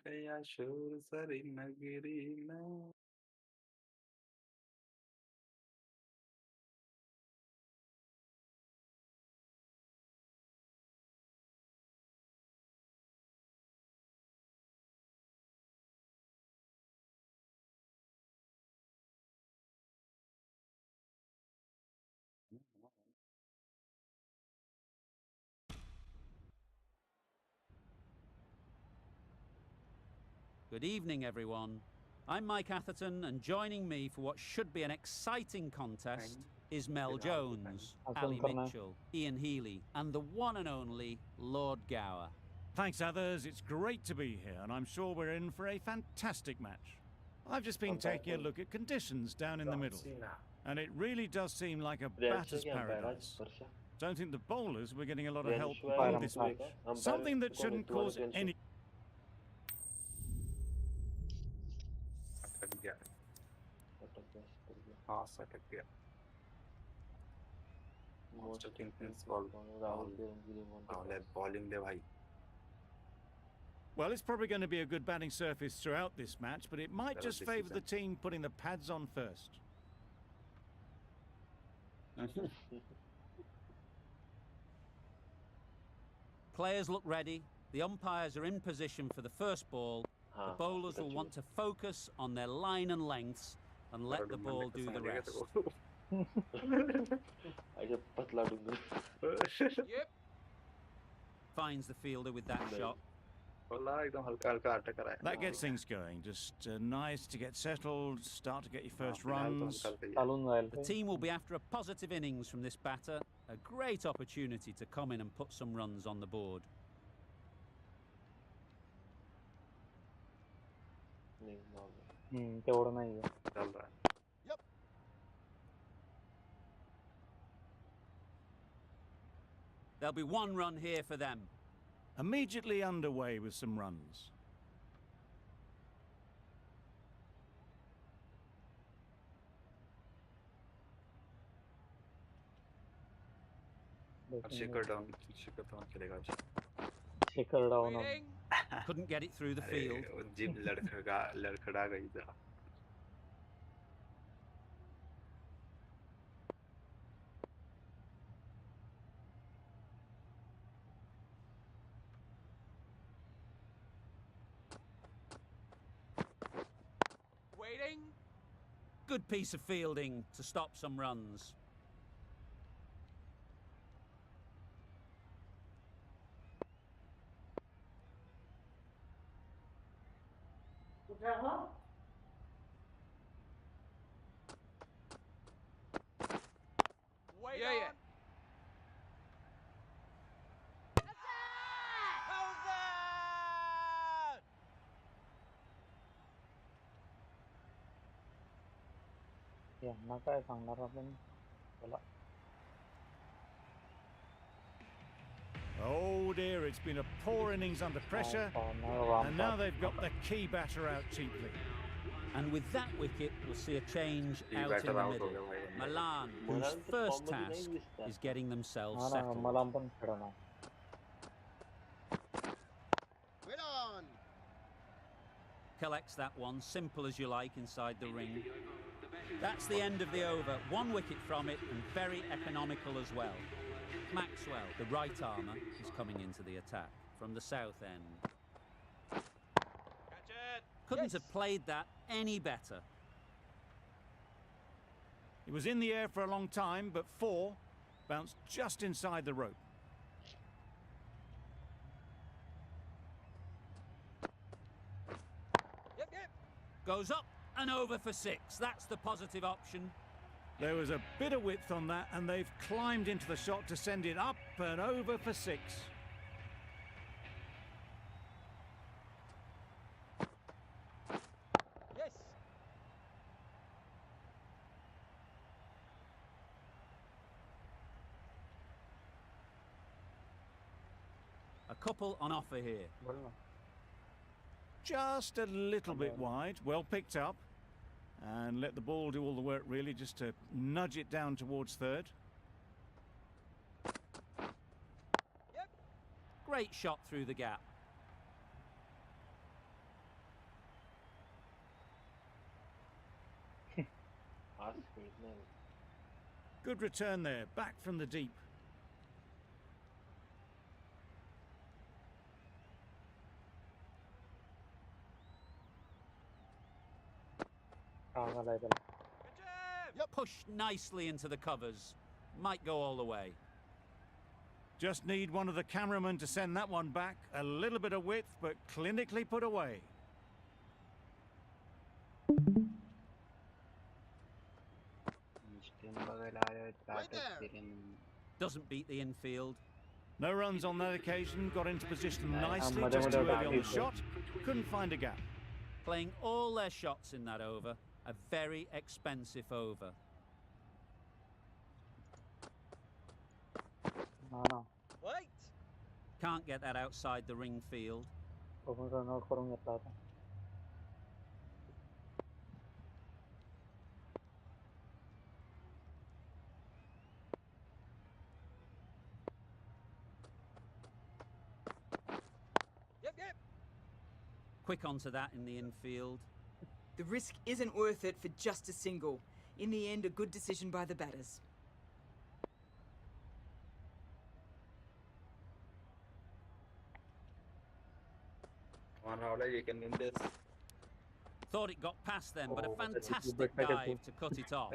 गया शोर सारी नगरी में. Good evening, everyone. I'm Mike Atherton, and joining me for what should be an exciting contest is Mel Jones, Ali Mitchell, Ian Healy, and the one and only Lord Gower. Thanks, others. It's great to be here, and I'm sure we're in for a fantastic match. I've just been taking a look at conditions down in the middle, and it really does seem like a batter's paradise. Don't think the bowlers were getting a lot of help in this match. Something that shouldn't cause any... अटक गया. हाँ अटक गया. Monster Kingpins ball. Rahul bowling दे भाई. Well, it's probably going to be a good batting surface throughout this match, but it might just favour the team putting the pads on first. Players look ready. The umpires are in position for the first ball. The bowlers will want to focus on their line and lengths and let the ball do the rest. Yep. Finds the fielder with that shot. That gets things going. Just nice to get settled, start to get your first runs. The team will be after a positive innings from this batter. A great opportunity to come in and put some runs on the board. Yep. There'll be one run here for them. Immediately underway with some runs. Shaker down खेलेगा. Shaker down. Couldn't get it through the field. जिम लड़खड़ा गई था. Waiting. Good piece of fielding to stop some runs. Wait on. How's that? Yeah, naka सांगणार आपण चला. Oh dear, it's been a poor innings under pressure, and now they've got the key batter out cheaply. And with that wicket, we'll see a change out in the middle. Malan, whose first task is getting themselves settled. Wait on. Collects that one, simple as you like, inside the ring. That's the end of the over. One wicket from it, and very economical as well. Maxwell, the right armour, is coming into the attack from the south end. Catch it. Couldn't have played that any better. He was in the air for a long time, but four bounced just inside the rope. Yep. Goes up and over for six. That's the positive option. There was a bit of width on that, and they've climbed into the shot to send it up and over for six. Yes. A couple on offer here. Just a little bit wide, well picked up. And let the ball do all the work, really, just to nudge it down towards third. Great shot through the gap. Good return there, back from the deep. Pushed nicely into the covers. Might go all the way. Just need one of the cameramen to send that one back. A little bit of width, but clinically put away. Doesn't beat the infield. No runs on that occasion. Got into position nicely, just too early on the shot. Couldn't find a gap. Playing all their shots in that over. A very expensive over. No. Wait! Can't get that outside the ring field. Yep. Quick onto that in the infield. The risk isn't worth it for just a single. In the end, a good decision by the batters. Come on, Rahul, you can win this. Thought it got past them, but a fantastic dive to cut it off.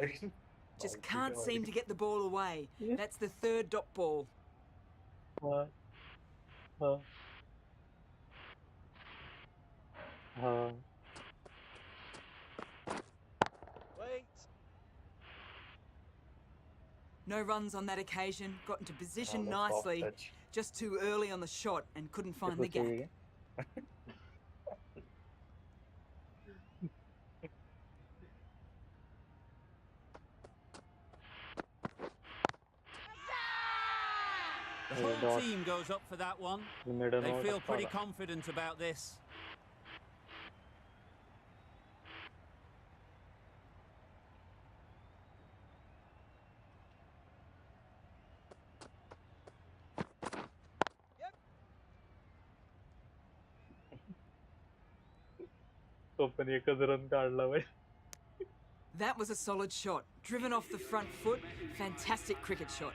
Just can't seem to get the ball away. That's the third dot ball. Wait! No runs on that occasion. Got into position nicely. Just too early on the shot and couldn't find the gap. The whole team goes up for that one. They feel pretty confident about this. That was a solid shot. Driven off the front foot. Fantastic cricket shot.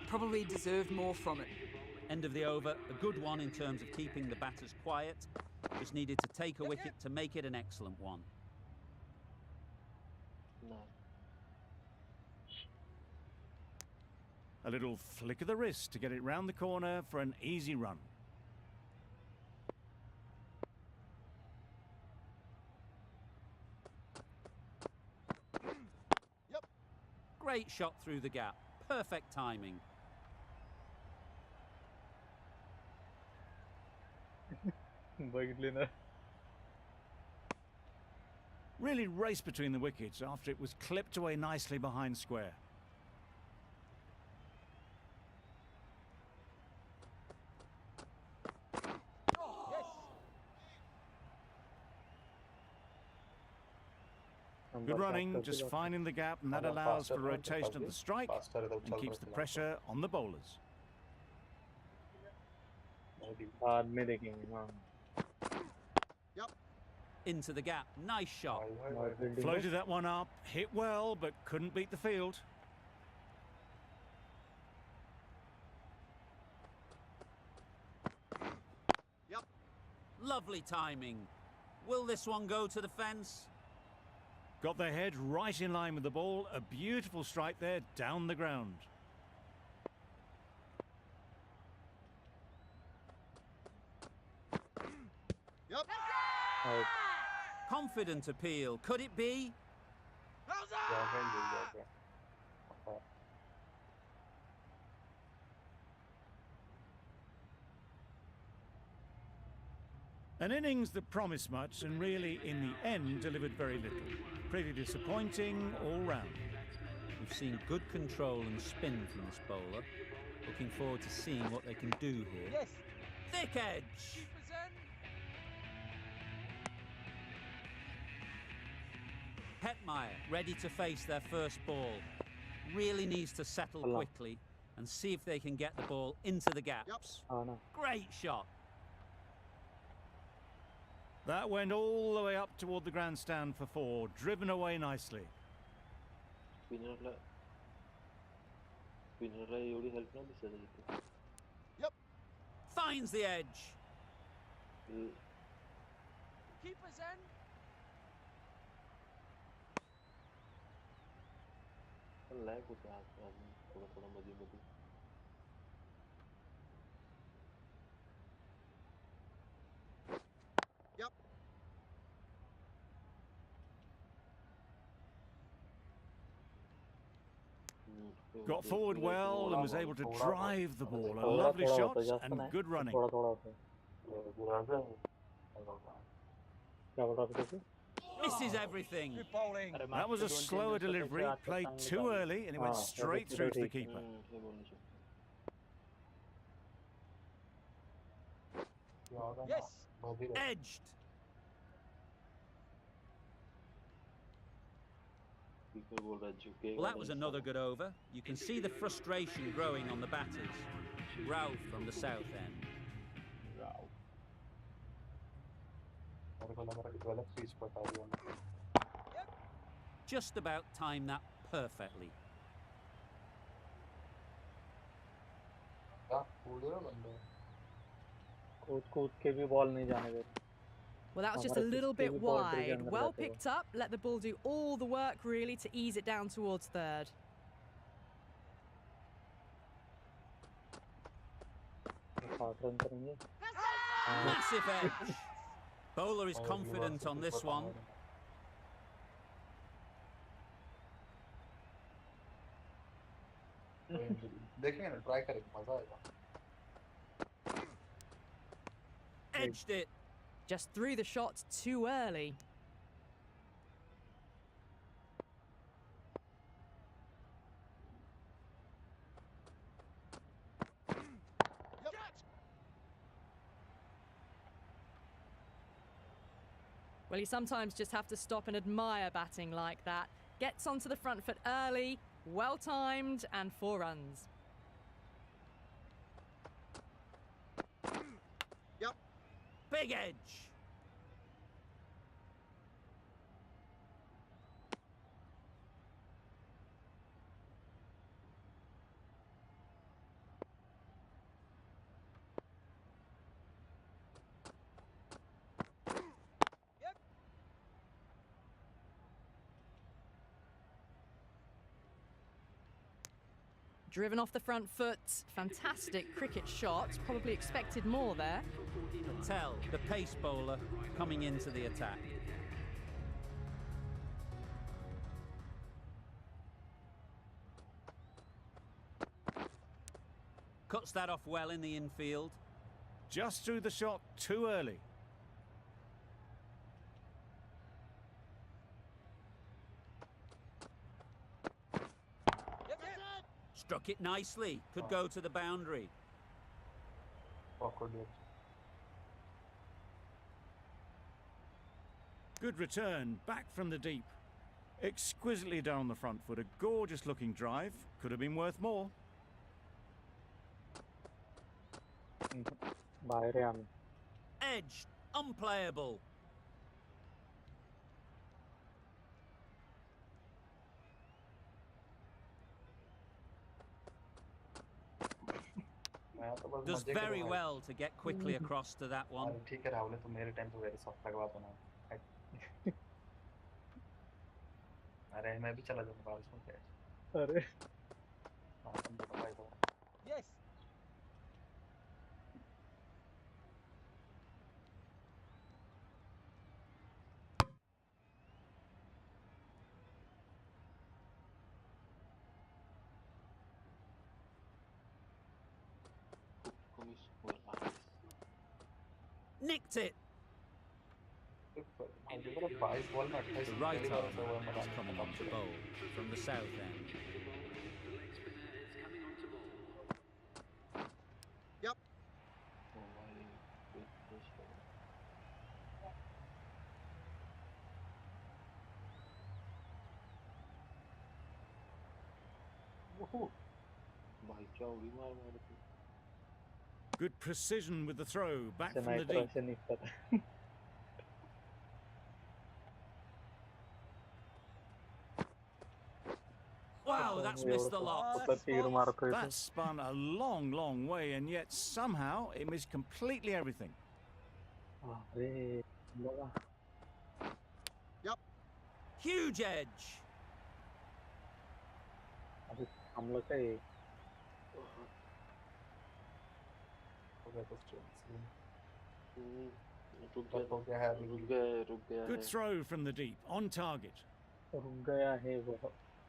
Probably deserved more from it. End of the over. A good one in terms of keeping the batters quiet. Just needed to take a wicket to make it an excellent one. A little flick of the wrist to get it round the corner for an easy run. Great shot through the gap. Perfect timing. Really raced between the wickets after it was clipped away nicely behind square. Good running, just finding the gap, and that allows for rotation of the strike and keeps the pressure on the bowlers. Into the gap. Nice shot. Floated that one up, hit well, but couldn't beat the field. Lovely timing. Will this one go to the fence? Got their head right in line with the ball. A beautiful strike there, down the ground. Confident appeal. Could it be? An innings that promised much and really, in the end, delivered very little. Pretty disappointing all round. We've seen good control and spin from this bowler. Looking forward to seeing what they can do here. Yes! Thick edge! 2%! Hetmeyer ready to face their first ball. Really needs to settle quickly and see if they can get the ball into the gaps. Great shot. That went all the way up toward the grandstand for 4, driven away nicely. स्पिनरला एवढी help नाही दिसत इथे. Finds the edge. Keeper's end. Lag होते आज थोडं थोडं मध्ये मध्ये. Got forward well and was able to drive the ball. A lovely shot and good running. थोड़ा थोड़ा होता है. क्या बोल रहा था तुझे? Misses everything. Good bowling. That was a slower delivery, played too early, and it went straight through to the keeper. हे बोलू शकतो. Yes. Edged. स्पीकर बोल रहा है झुकेगा. Well, that was another good over. You can see the frustration growing on the batters. Rahul from the south end. Just about timed that perfectly. कूद कूद के भी बॉल नहीं जाने देते. Well, that was just a little bit wide. Well picked up. Let the ball do all the work, really, to ease it down towards third. Massive edge. Bowler is confident on this one. देखेंगे ना, try करेंगे, मजा आएगा. Edged it. Just threw the shot too early. Well, you sometimes just have to stop and admire batting like that. Gets onto the front foot early, well timed, and 4 runs. Big edge. Driven off the front foot. Fantastic cricket shot. Probably expected more there. Guptill, the pace bowler, coming into the attack. Cuts that off well in the infield. Just threw the shot too early. Struck it nicely. Could go to the boundary. Good return, back from the deep. Exquisitely down the front foot. A gorgeous looking drive. Could have been worth more. Edged. Unplayable. Does very well to get quickly across to that one. ठीक है राहुल, तो मेरे time पे very soft लगवा दो ना. अरे मैं भी चला जाऊंगा उसमें क्या. अरे हाँ, तुम बताओ तो. Yes. Nicked it. The right arm is coming on to bowl from the south end. Yep. Good precision with the throw, back from the deep. that's missed the lot. मतलब तीर मारते थे That spun a long, long way, and yet somehow it missed completely everything. अरे लगा Huge edge. अभी हम लोग का ये Good throw from the deep, on target. रुक गया है वो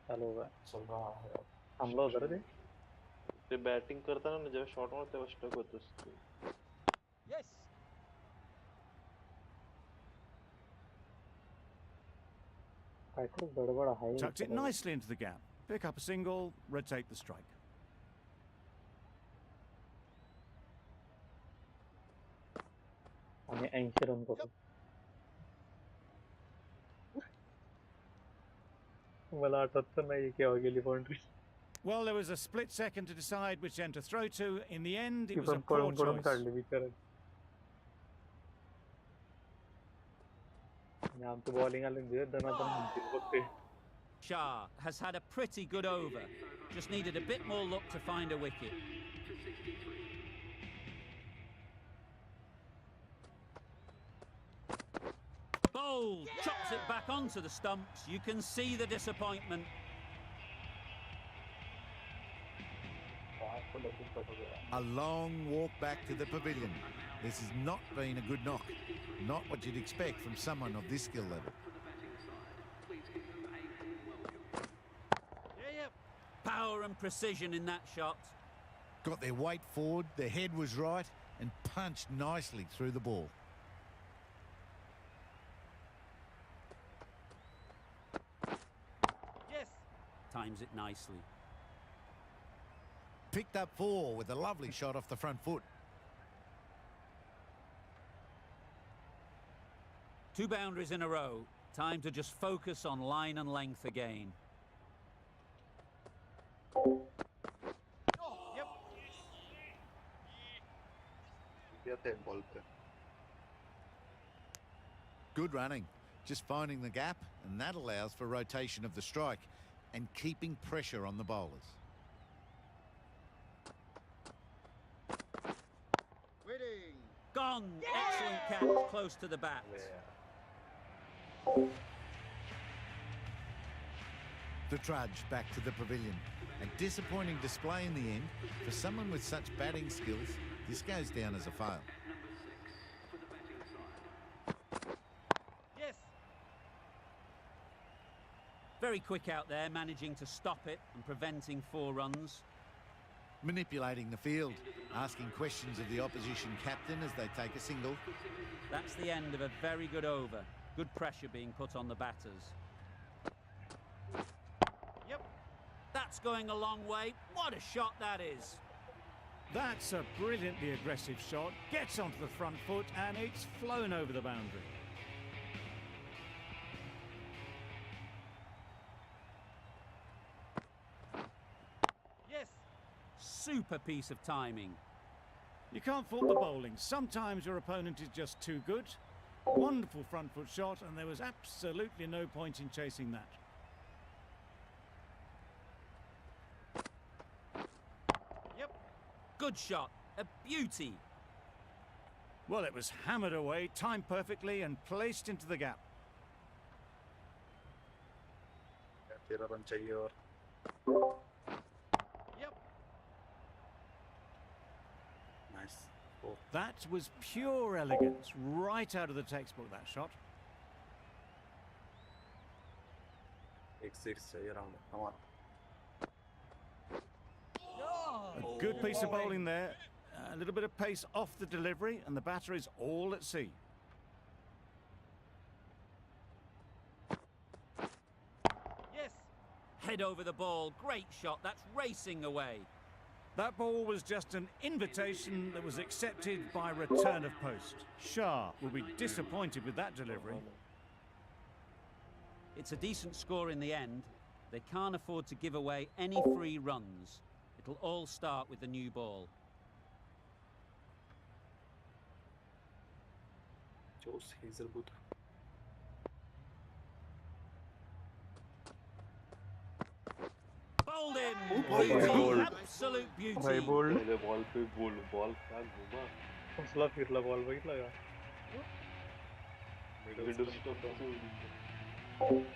चालू होगा हम लोग कर दे ते बॅटिंग करताना ना जेव्हा शॉट मारतो तेव्हा स्टक होतोस तू Yes. काहीतरी गडबड आहे Tucked it nicely into the gap. Pick up a single, rotate the strike. आणि 80 रन करू मला आठवत पण नाही केव्हा गेली boundary Well, there was a split second to decide which end to throw to. In the end, it ती was a पण poor पळून पळून choice. काढली बिचारा आणि आमचं बॉलिंग आलं दिले दनादन म्हणतील बघते Shah has had a pretty good over. Just needed a bit more luck to find a wicket. Bold! Chops it back onto the stumps. You can see the disappointment. A long walk back to the pavilion. This has not been a good knock. Not what you'd expect from someone of this skill level. Power and precision in that shot. Got their weight forward, their head was right, and punched nicely through the ball. Yes. Times it nicely. Picked up 4 with a lovely shot off the front foot. 2 boundaries in a row. Time to just focus on line and length again. Oh, yep. येते ball पे Good running. Just finding the gap, and that allows for rotation of the strike and keeping pressure on the bowlers. Waiting. Gone! Excellent catch, close to the bat. The trudge back to the pavilion. A disappointing display in the end. For someone with such batting skills, this goes down as a fail. Yes. Very quick out there, managing to stop it and preventing 4 runs. Manipulating the field, asking questions of the opposition captain as they take a single. That's the end of a very good over. Good pressure being put on the batters. Yep. That's going a long way. What a shot that is. That's a brilliantly aggressive shot. Gets onto the front foot, and it's flown over the boundary. Yes. Super piece of timing. You can't fault the bowling. Sometimes your opponent is just too good. Wonderful front foot shot, and there was absolutely no point in chasing that. Yep. Good shot. A beauty. Well, it was hammered away, timed perfectly, and placed into the gap. 13 run चाहिए और Yep. Nice That was pure elegance, right out of the textbook, that shot. एक 6 चाहिए round हमारा A good piece of bowling there. A little bit of pace off the delivery, and the batter is all at sea. Yes. Head over the ball. Great shot. That's racing away. That ball was just an invitation that was accepted by return of post. Shah will be disappointed with that delivery. It's a decent score in the end. They can't afford to give away any free runs. It'll all start with the new ball. Jose Hazlewood bowled him. Oh, Beauty, absolute भाई beauty. Bold पहले ball पे ball क्या घूमा फसला फिरला ball बघितला का middle stump से उड़ी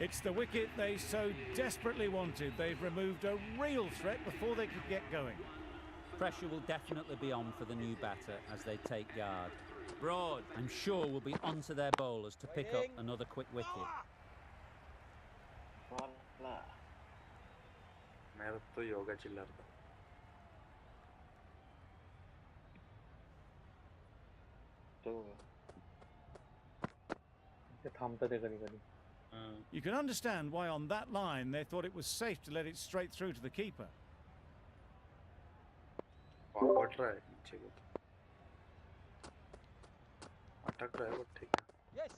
It's the wicket they so desperately wanted. They've removed a real threat before they could get going. Pressure will definitely be on for the new batter as they take guard. Broad, I'm sure, will be onto their bowlers to pick up another quick wicket. वाला मेरा तो योगा चिल्ला रहा था तो ते थांबतं ते कधी कधी You can understand why on that line they thought it was safe to let it straight through to the keeper. Forward रहा है नीचे को अटक रहा है वो ठीक है Yes.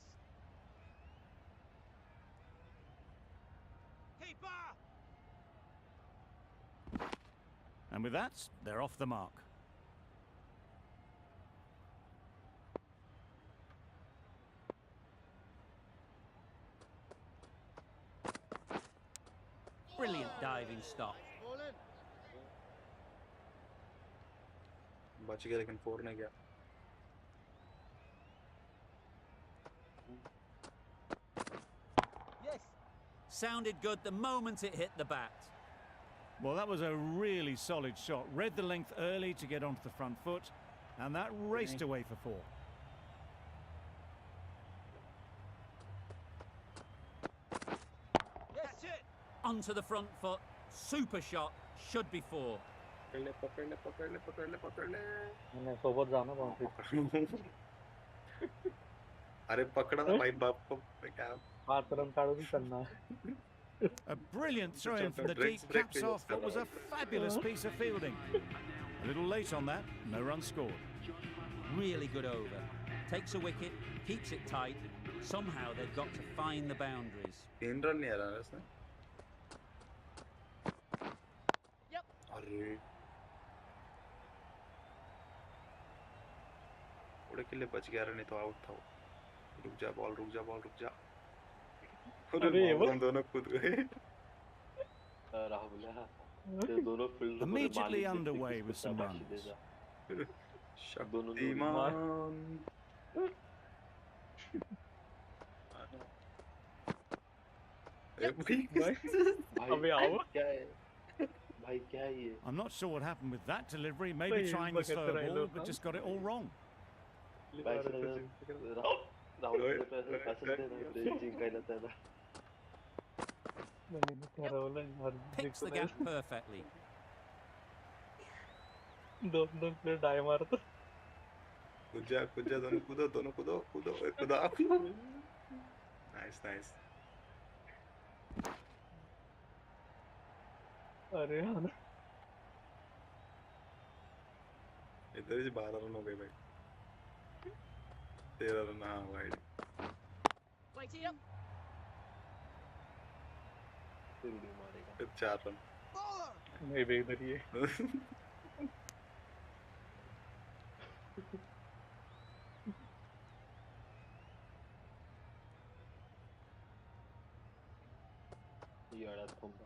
Keeper. And with that, they're off the mark. Brilliant diving stop. Ball in. बच गया लेकिन 4 नहीं गया Yes. Sounded good the moment it hit the bat. Well, that was a really solid shot. Read the length early to get onto the front foot, and that raced away for 4. Yes. That's it. Onto the front foot. Super shot. Should be 4. पकड़ ले पकड़ ले पकड़ ले पकड़ ले पकड़ ले मैंने सोबत जाना बाउंड्री अरे पकड़ा था भाई बाप को क्या 5 रन काढून करना A brilliant throw in from the deep caps off what was a fabulous piece of fielding. A little late on that, no run scored. Really good over. Takes a wicket, keeps it tight. Somehow they've got to find the boundaries. 3 run नहीं आ रहा इसमें Yep. अरे उड़े के लिए बच गया नहीं तो आउट था वो रुक जा बॉल रुक जा बॉल रुक जा अरे ये हम दोनों कूद गए राहुल ये दोनों field Immediately underway with some runs. Shaktimaan अबे आओ क्या है भाई क्या है ये I'm not sure what happened with that delivery. Maybe Wait, trying look to at slow the a ball, railroad, but huh? just got it all wrong. Rahul मेरे पैसे पैसे दे ना ब्रेक जिंक आइला था ना मैंने ठरवलं यार Picks the gap perfectly. दोन प्लेयर डाय मारतो कूद जा दोनों कूदो कूदा नाइस अरे हाँ इधर ही 12 रन हो गए भाई 13 रन हाँ वाइड Wait here. फिर उड़ी मारेगा फिर 4 रन Bowler. नहीं बे इधर ये ये आड़ा थंबा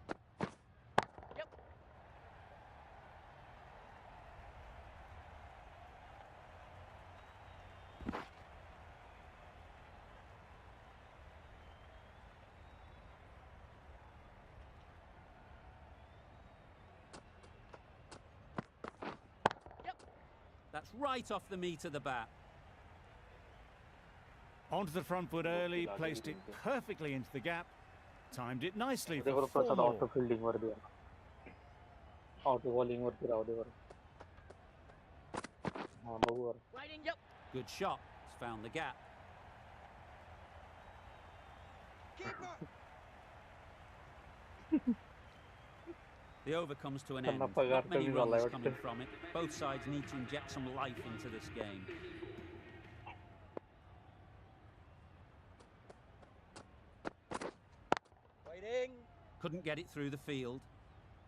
That's right off the meat of the bat. Onto the front foot early, placed it perfectly into the gap, timed it nicely देवर for 4 प्रसाद more. ऑटो फील्डिंग वर दिया ऑटो बॉलिंग वरती राहू दे वर हां बघू वर Waiting. Yep. Good shot. It's found the gap. Keeper. The over comes to an end. त्यांना पगार Not many कमी झालाय runs coming वाटतं from it. Both sides need to inject some life into this game. Waiting. Couldn't get it through the field.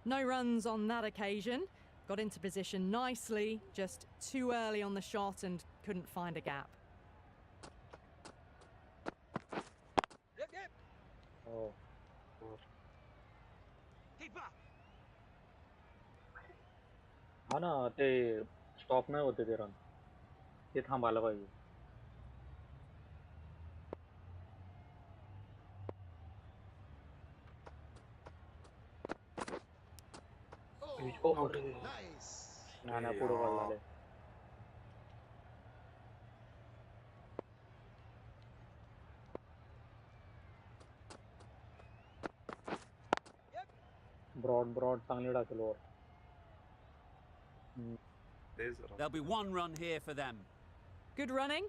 No runs on that occasion. Got into position nicely, just too early on the shot and couldn't find a gap. Yep. Oh. Keeper. हा ना ते stop नाही होते ते run ते थांबायला पाहिजे Nice. नाना पुढे पडलाले ब्रॉड चांगली टाकेल वर There'll be one run here for them. Good running.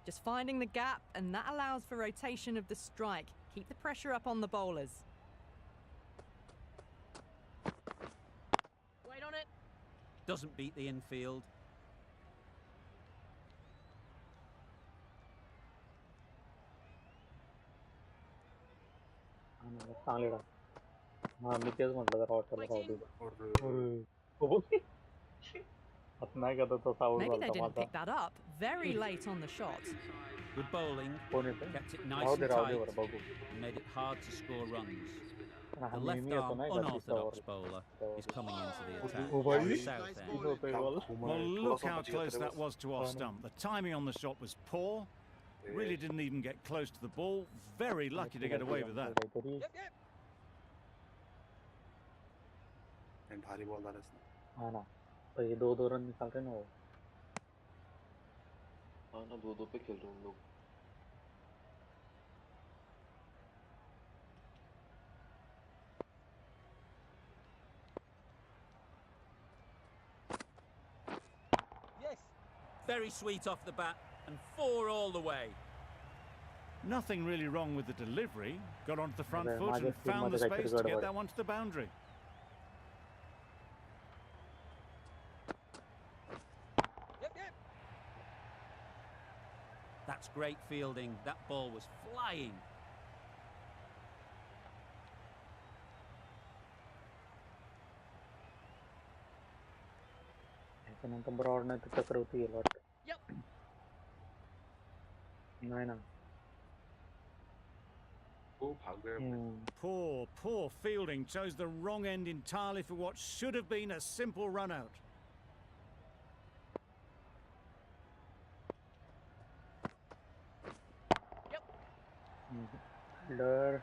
Just finding the gap, and that allows for rotation of the strike. Keep the pressure up on the bowlers. Wait on it. Doesn't beat the infield. चांगली टाक हा मी तेच म्हटलं जरा वाटलं राहू दे नाही करत तसा out Maybe they झालता didn't माझा pick that up very late on the shot. Good bowling. कोण येते Kept it Rahu nice they and Rahu they tight बरं बघू and made it hard to score runs. हा The नेहमी येतो left-arm नाही का unorthodox तिच्यावर bowler is coming into the attack ओ from भाई the south किती end. होतंय ball Well, look how close that was to off stump. The timing on the shot was poor. Really didn't even get close to the ball. Very lucky to get away with that. काहीतरी Yep, yep. भारी bowler है हा ना तो ये दो run निकाल रहे ना वो हाँ ना 2-2 पे खेल रहे हैं हम लोग Yes. Very sweet off the bat and 4 all the way. Nothing really wrong with the delivery. Got onto the front Okay, foot and Majesty, found the Majesty, space to good get work. that one to the boundary. Yep, yep. That's great fielding. That ball was flying. त्याच्यानंतर broad नाही तर चक्रवर्ती गेला वाटतं Yep. नाही ना Poor fielding. Chose the wrong end entirely for what should have been a simple run out. Fielder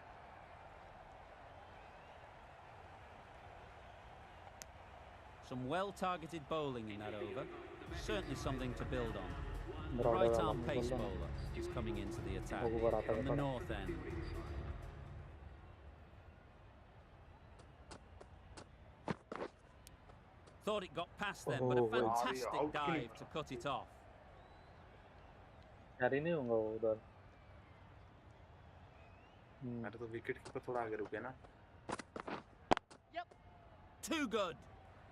Some well-targeted bowling in that over. Certainly something to build on. The Brother, right-arm I'm pace well done. bowler is coming into the attack Over आता from the का north end. Thought it got past them, but a Oh, wait. fantastic dive to cut it off. Carry नहीं होगा वो उधर मेरा तो wicket keeper थोड़ा आगे रुके ना Yep. Too good.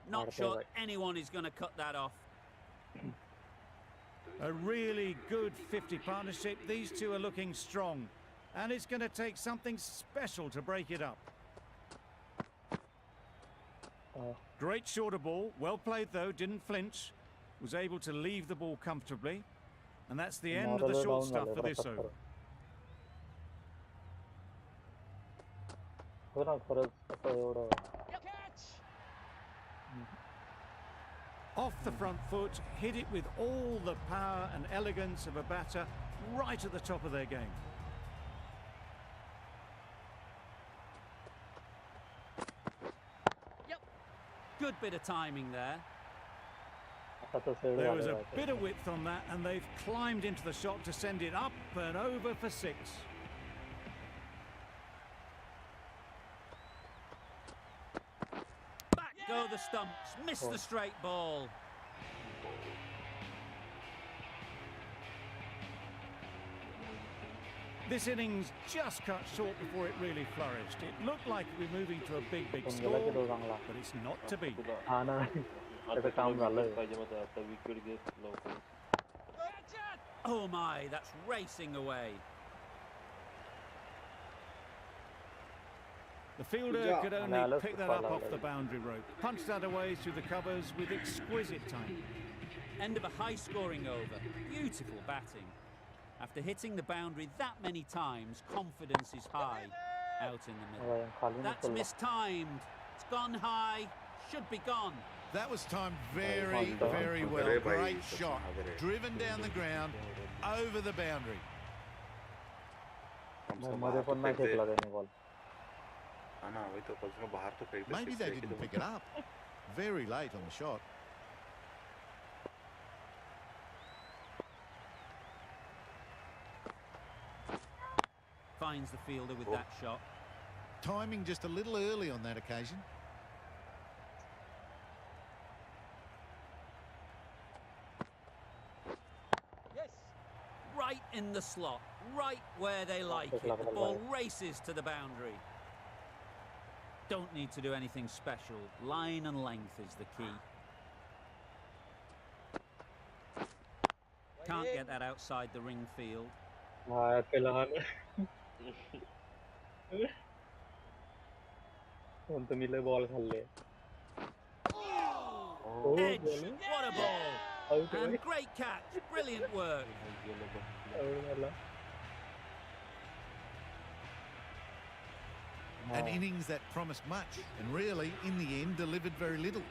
Not Okay, sure right. anyone is going to cut that off. A really good 50 partnership. These two are looking strong. And it's going to take something special to break it up. Great shorter ball. Well played though. Didn't flinch. Was able to leave the ball comfortably. And that's the end of the short stuff for this over. हो ना खरंच आता एवढं Yep. Catch. Off the front foot, hit it with all the power and elegance of a batter right at the top of their game. Yep. Good bit of timing there. आता तो said There was a झालेला bit of width on that, and they've climbed into the shot to send it up and over for 6. Back go the stumps. Missed the straight ball. This innings just cut short before it really flourished. It looked like it was moving to a big पण score, गेला की तो चांगला but it's not to be. हा ना त्याचं काम झालं पाहिजे मग आता विकेट घेत लवकर Catch it. Oh my, that's racing away. The fielder could only pick that up off the boundary rope, punched that away through the covers with exquisite timing. End of a high-scoring over. Beautiful batting. After hitting the boundary that many times, confidence is high. out in the middle. That's mistimed. It's gone high. Should be gone. That was timed very, very well. Great shot. Driven down the ground, over the boundary. Maybe they didn't pick it up. Very late on the shot. Finds the fielder with that shot. Timing just a little early on that occasion. Yes. Right in the slot, right where they like it. The ball races to the boundary. Don't need to do anything special. Line and length is the key. Can't get that outside the ring field. Edge, what a ball! And great catch, brilliant work. An innings that promised much and really, in the end, delivered very little.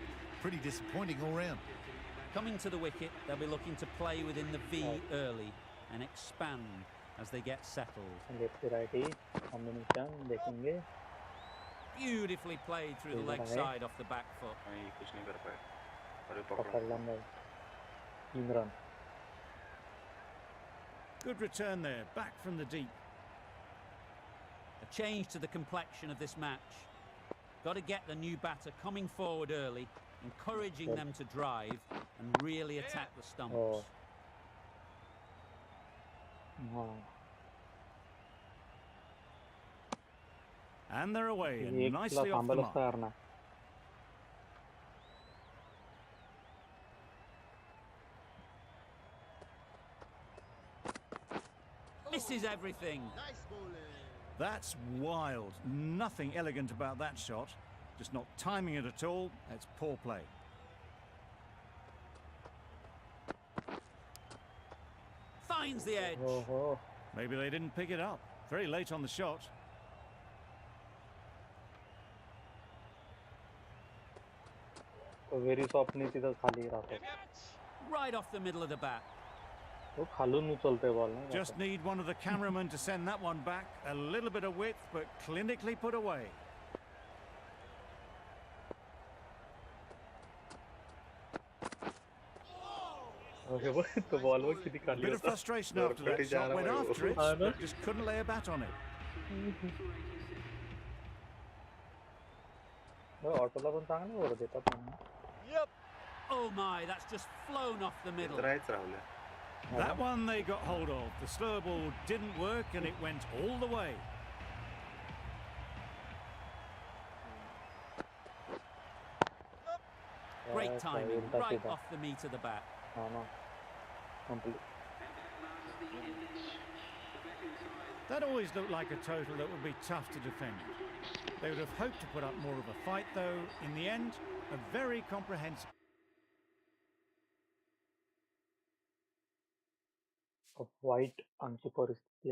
Pretty disappointing all round. Coming to the wicket, they'll be looking to play within the V early and expand as they get settled. Beautifully played through the leg side off the back foot. Good return there, back from the deep. A change to the complexion of this match. Got to get the new batter coming forward early, encouraging them to drive and really attack the stumps. And they're away, and nicely off the mark. Misses everything. That's wild. Nothing elegant about that shot. Just not timing it at all. It's poor play. Finds the edge. Maybe they didn't pick it up. Very late on the shot. Right off the middle of the bat. Just need one of the cameramen to send that one back. A little bit of width, but clinically put away. A bit of frustration after that shot. Went after it, but just couldn't lay a bat on it. Yep. Oh my, that's just flown off the middle. That one they got hold of. The slow ball didn't work and it went all the way. Great timing, right off the meat of the bat. That always looked like a total that would be tough to defend. They would have hoped to put up more of a fight, though. In the end, a very comprehensive... white आमची परिस्थिती